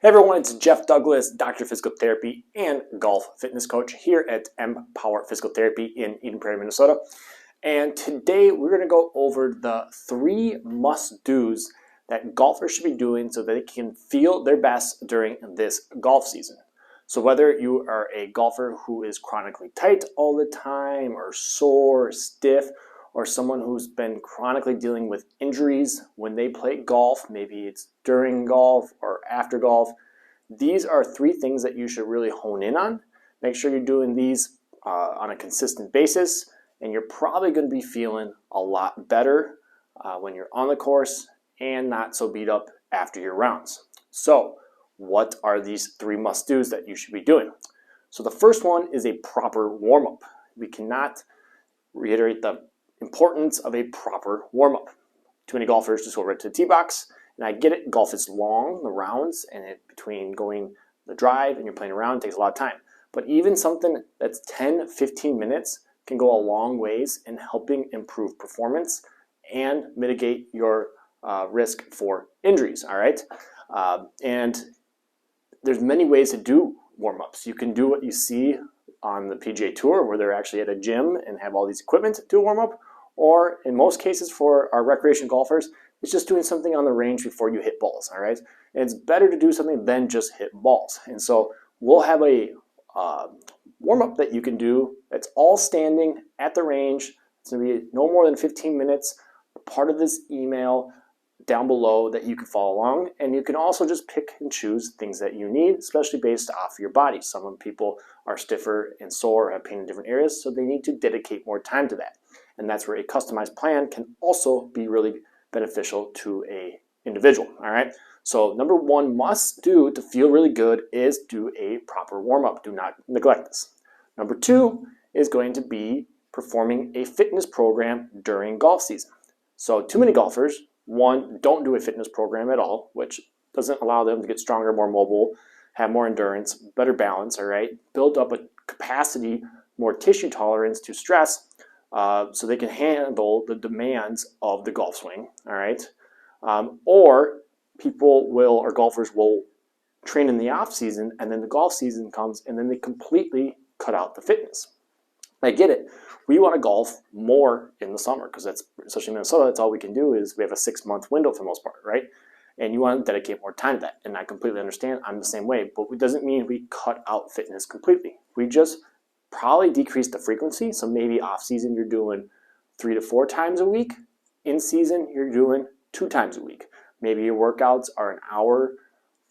Hey everyone, it's Jeff Douglas, Doctor of Physical Therapy and Golf Fitness Coach here at Empower Physical Therapy in Eden Prairie, Minnesota. And today we're going to go over the 3 must-dos that golfers should be doing so that they can feel their best during this golf season. So whether you are a golfer who is chronically tight all the time or sore, stiff, or someone who's been chronically dealing with injuries when they play golf, maybe it's during golf or after golf, these are 3 things that you should really hone in on. Make sure you're doing these on a consistent basis, and you're probably going to be feeling a lot better when you're on the course and not so beat up after your rounds. So what are these 3 must-dos that you should be doing? So the first one is a proper warm-up. We cannot reiterate the importance of a proper warm-up. Too many golfers just go right to the tee box, and I get it, golf is long, the rounds, and between going the drive and you're playing around, it takes a lot of time. But even something that's 10-15 minutes can go a long ways in helping improve performance and mitigate your risk for injuries, all right? And there's many ways to do warm-ups. You can do what you see on the PGA Tour where they're actually at a gym and have all these equipment to do a warm-up, or in most cases for our recreation golfers, it's just doing something on the range before you hit balls, all right? And it's better to do something than just hit balls. And so we'll have a warm-up that you can do that's all standing at the range. It's going to be no more than 15 minutes, part of this email down below that you can follow along. And you can also just pick and choose things that you need, especially based off your body. Some people are stiffer and sore or have pain in different areas, so they need to dedicate more time to that. And that's where a customized plan can also be really beneficial to a individual, all right? So number 1 must do to feel really good is do a proper warm-up. Do not neglect this. Number 2 is going to be performing a fitness program during golf season. So too many golfers, 1, don't do a fitness program at all, which doesn't allow them to get stronger, more mobile, have more endurance, better balance, all right? Build up a capacity, more tissue tolerance to stress, so they can handle the demands of the golf swing, all right? Or golfers will train in the off season, and then the golf season comes, and then they completely cut out the fitness. I get it. We want to golf more in the summer because that's, especially in Minnesota, that's all we can do is we have a 6-month window for the most part, right? And you want to dedicate more time to that. And I completely understand. I'm the same way, but it doesn't mean we cut out fitness completely. We just probably decrease the frequency. So maybe off season you're doing 3 to 4 times a week. In season you're doing 2 times a week. Maybe your workouts are an hour,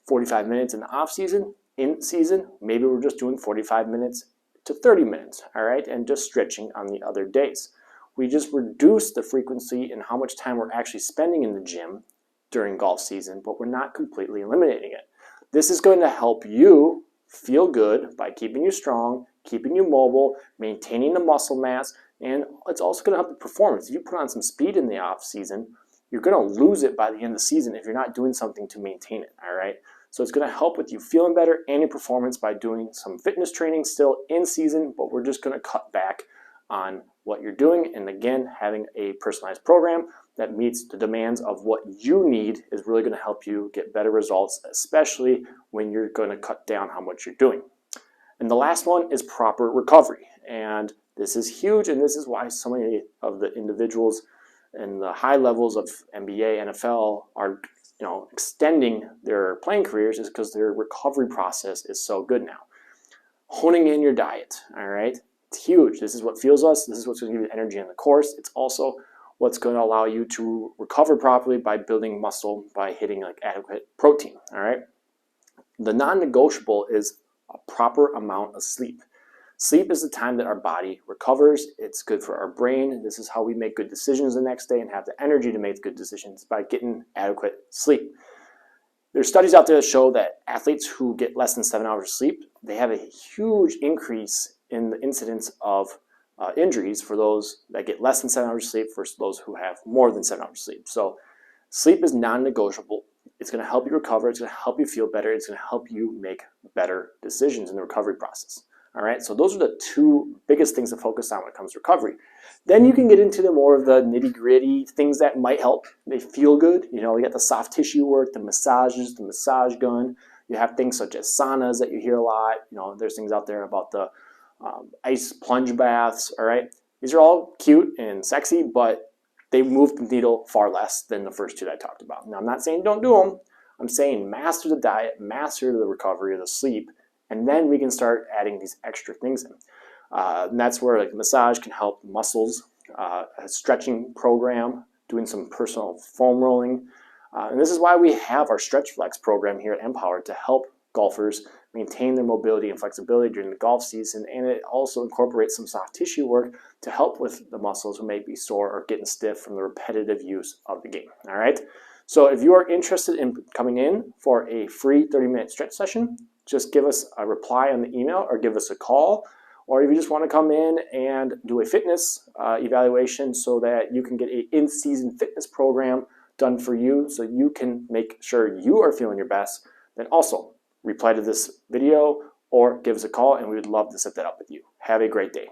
45 minutes in the off season. In season, maybe we're just doing 45 minutes to 30 minutes, all right? And just stretching on the other days. We just reduce the frequency and how much time we're actually spending in the gym during golf season, but we're not completely eliminating it. This is going to help you feel good by keeping you strong, keeping you mobile, maintaining the muscle mass, and it's also going to help the performance. If you put on some speed in the off season, you're going to lose it by the end of the season if you're not doing something to maintain it, all right? So it's going to help with you feeling better and your performance by doing some fitness training still in season, but we're just going to cut back on what you're doing. And again, having a personalized program that meets the demands of what you need is really going to help you get better results, especially when you're going to cut down how much you're doing. And the last one is proper recovery. And this is huge, and this is why so many of the individuals in the high levels of NBA, NFL are extending their playing careers is because their recovery process is so good now. Honing in your diet, all right? It's huge. This is what fuels us. This is what's going to give you energy on the course. It's also what's going to allow you to recover properly by building muscle, by hitting like adequate protein, all right? The non-negotiable is a proper amount of sleep. Sleep is the time that our body recovers. It's good for our brain. This is how we make good decisions the next day and have the energy to make good decisions by getting adequate sleep. There's studies out there that show that athletes who get less than 7 hours of sleep, they have a huge increase in the incidence of injuries for those that get less than 7 hours of sleep versus those who have more than 7 hours of sleep. So sleep is non-negotiable. It's going to help you recover. It's going to help you feel better. It's going to help you make better decisions in the recovery process. All right, so those are the 2 biggest things to focus on when it comes to recovery. Then you can get into the more of the nitty-gritty things that might help. They feel good. We got the soft tissue work, the massages, the massage gun. You have things such as saunas that you hear a lot. You know, there's things out there about the ice plunge baths. All right, these are all cute and sexy, but they move the needle far less than the first two that I talked about. Now, I'm not saying don't do them. I'm saying master the diet, master the recovery, the sleep, and then we can start adding these extra things in. And that's where like massage can help muscles, a stretching program, doing some personal foam rolling. And this is why we have our Stretch Flex program here at Empower to help golfers maintain their mobility and flexibility during the golf season. And it also incorporates some soft tissue work to help with the muscles who may be sore or getting stiff from the repetitive use of the game. All right. So if you are interested in coming in for a free 30-minute stretch session, just give us a reply on the email or give us a call. Or if you just want to come in and do a fitness evaluation so that you can get an in-season fitness program done for you so you can make sure you are feeling your best, then also reply to this video or give us a call and we would love to set that up with you. Have a great day.